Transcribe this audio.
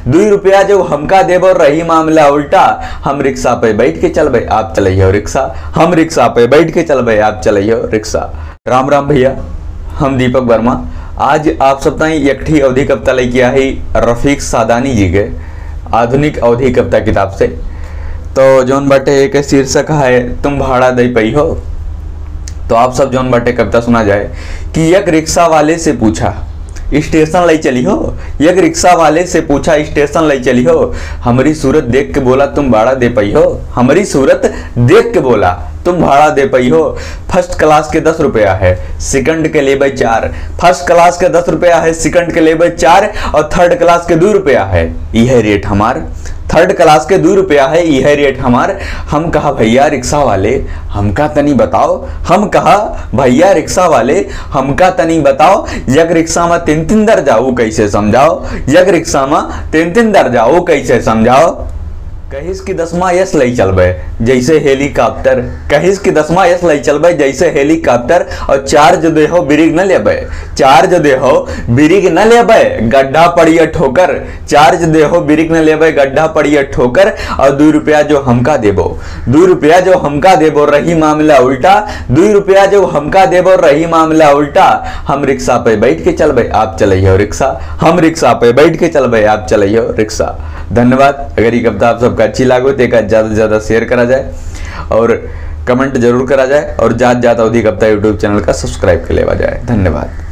₹2 जो हमका देब और रही मामला उल्टा। हम रिक्शा पे बैठ के चलबे आप चलइयो रिक्शा, हम रिक्शा पे बैठ के चलबे आप चलइयो रिक्शा। राम राम भैया, हम दीपक वर्मा आज आप सब ताई एकठी अवधि कविता लेके आई रफीक सादानी जी के आधुनिक अवधि कविता किताब से। तो जौन बाटे एक शीर्षक है तुम भाड़ा दे पई हो। तो आप सब जौन बाटे कविता सुना जाए कि एक रिक्शा वाले से पूछा स्टेशन ले चली हो, एक रिक्शा वाले से पूछा स्टेशन ले चली हो। हमारी सूरत देख के बोला तुम भाड़ा दे पई हो, हमारी सूरत देख के बोला तुम भाड़ा दे पई हो। फर्स्ट क्लास के ₹10 है, सेकंड के लेबे 4। फर्स्ट क्लास के ₹10 है, सेकंड के लेबे 4 और थर्ड क्लास के ₹2 है। यह रेट हमार, थर्ड क्लास के ₹2 है, यह रेट हमार। हम कहा भैया रिक्शा वाले हमका तनी बताओ, हम कहा भैया रिक्शा वाले हमका तनी बताओ। एक रिक्शा में 3-3 दर जाऊ कैसे समझाओ, एक रिक्शा में 3-3 दर जाऊ कैसे समझाओ। कहिस की 10वां यस ले चलबे जैसे हेलीकॉप्टर, कहिस की 10वां यस ले चलबे जैसे हेलीकॉप्टर। और चार्ज दे हो बिरिग न लेबे, चार्ज दे हो बिरिग न लेबे गड्ढा पड़िए ठोकर। चार्ज दे हो बिरिग न लेबे गड्ढा पड़िए ठोकर। और ₹2 जो हमका देबो, ₹2 जो हमका देबो रही मामला उल्टा। ₹2 जो हमका देबो रही मामला उल्टा। हम रिक्शा पे बैठ के चलबे आप चलइयो रिक्शा, हम रिक्शा पे बैठ के चलबे आप चलइयो रिक्शा। धन्यवाद। अगर ये कविता आप सबका अच्छी लागो तो एक ज़्यादा से ज़्यादा शेयर करा जाए और कमेंट जरूर करा जाए और ज़्यादा अवधि कविता यूट्यूब चैनल का सब्सक्राइब कर लेवा जाए। धन्यवाद।